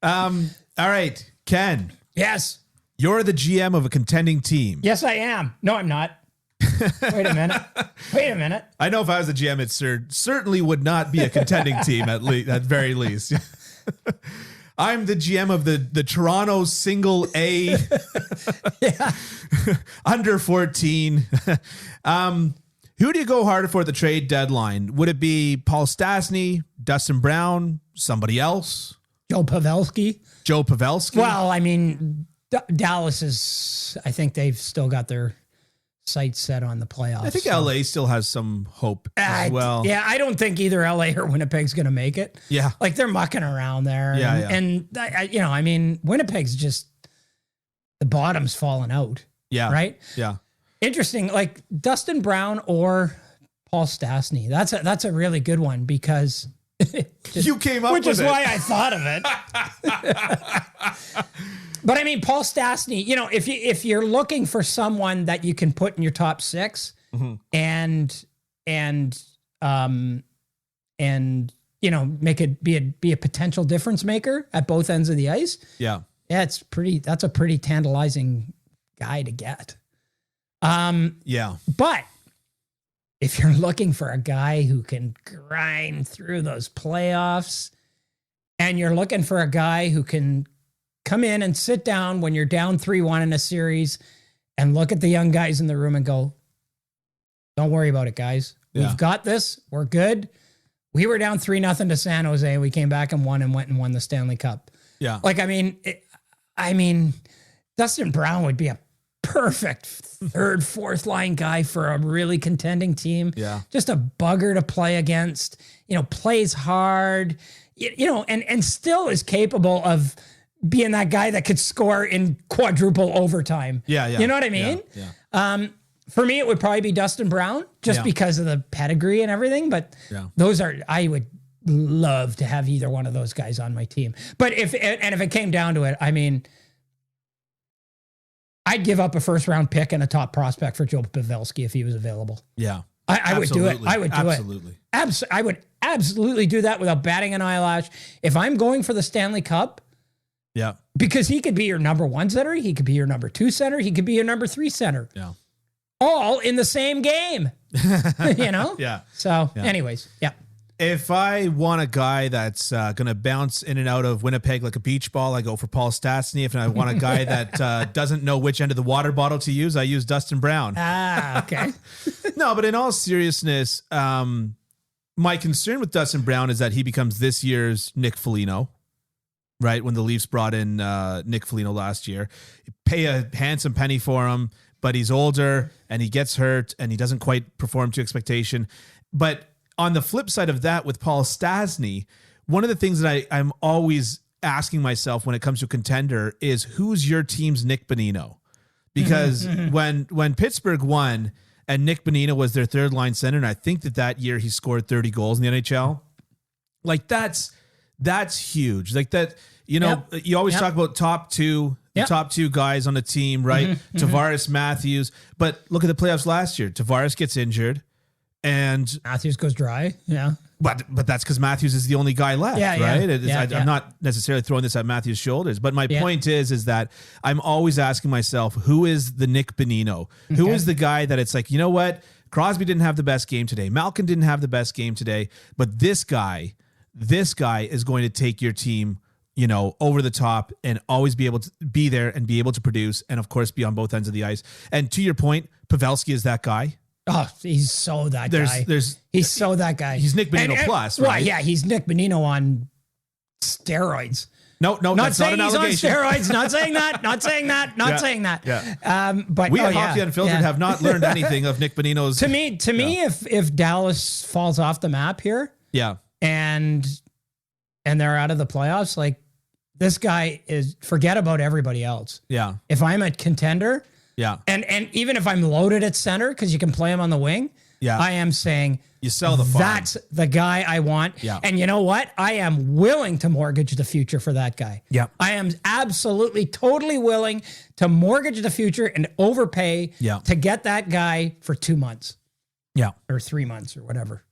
All right, Ken. Yes. You're the GM of a contending team. Yes, I am. No, I'm not. Wait a minute. I know if I was the GM, it certainly would not be a contending team at very least. I'm the GM of the Toronto single A under 14. Who do you go harder for at the trade deadline? Would it be Paul Stastny, Dustin Brown, somebody else? Joe Pavelski. Well, I mean, Dallas is, I think they've still got their sights set on the playoffs. I think LA still has some hope as well. Yeah, I don't think either LA or Winnipeg's going to make it. Yeah. Like they're mucking around there. Yeah, And I mean, Winnipeg's just, the bottom's falling out. Yeah. Right? Yeah. Interesting. Like Dustin Brown or Paul Stastny. That's a really good one because you came up with it. Which is why I thought of it. But I mean, Paul Stastny, if you're looking for someone that you can put in your top 6 and make it be a potential difference maker at both ends of the ice. Yeah. Yeah, that's a pretty tantalizing guy to get. Yeah. But if you're looking for a guy who can grind through those playoffs and you're looking for a guy who can come in and sit down when you're down 3-1 in a series and look at the young guys in the room and go, don't worry about it, guys. Yeah. We've got this. We're good. We were down 3-0 to San Jose. We came back and won the Stanley Cup. Yeah. Like, I mean, Dustin Brown would be a perfect third, fourth line guy for a really contending team. Yeah. Just a bugger to play against, plays hard, and still is capable of being that guy that could score in quadruple overtime. Yeah. You know what I mean? Yeah. For me, it would probably be Dustin Brown just because of the pedigree and everything. But I would love to have either one of those guys on my team. But if it came down to it, I mean, I'd give up a first round pick and a top prospect for Joe Pavelski if he was available. Yeah. I would do it. I would do Absolutely. it. I would absolutely do that without batting an eyelash. If I'm going for the Stanley Cup, yeah, because he could be your number 1 center, he could be your number 2 center, he could be your number 3 center. Yeah. All in the same game. Yeah. So, anyways, yeah. If I want a guy that's going to bounce in and out of Winnipeg like a beach ball, I go for Paul Stastny. If I want a guy that doesn't know which end of the water bottle to use, I use Dustin Brown. Ah, okay. No, but in all seriousness, my concern with Dustin Brown is that he becomes this year's Nick Foligno, right? When the Leafs brought in Nick Foligno last year. You pay a handsome penny for him, but he's older and he gets hurt and he doesn't quite perform to expectation. But on the flip side of that, with Paul Stastny, one of the things that I'm always asking myself when it comes to contender is who's your team's Nick Bonino? Because when Pittsburgh won and Nick Bonino was their third line center, and I think that year he scored 30 goals in the NHL, like that's huge. Like that, you always talk about top two guys on the team, right? Tavares, Matthews, but look at the playoffs last year. Tavares gets injured. And Matthews goes dry. Yeah. But that's because Matthews is the only guy left, right? I'm not necessarily throwing this at Matthews' shoulders, but my point is that I'm always asking myself, who is the Nick Bonino? Who is the guy that it's like, you know what? Crosby didn't have the best game today. Malkin didn't have the best game today, but this guy is going to take your team, over the top and always be able to be there and be able to produce and, of course, be on both ends of the ice. And to your point, Pavelski is that guy. Oh, he's so that guy. He's so that guy. He's Nick Bonino plus, right? Well, yeah, he's Nick Bonino on steroids. No, not saying not he's on steroids. Not saying that. Not saying that. Yeah. But we at Hockey Unfiltered have not learned anything of Nick Bonino's. To me, if Dallas falls off the map here, and they're out of the playoffs, like this guy is. Forget about everybody else. Yeah. If I'm a contender. Yeah. And even if I'm loaded at center, because you can play him on the wing, I am saying you sell the farm. That's the guy I want. Yeah. And you know what? I am willing to mortgage the future for that guy. Yeah. I am absolutely, totally willing to mortgage the future and overpay to get that guy for 2 months. Yeah. Or 3 months or whatever.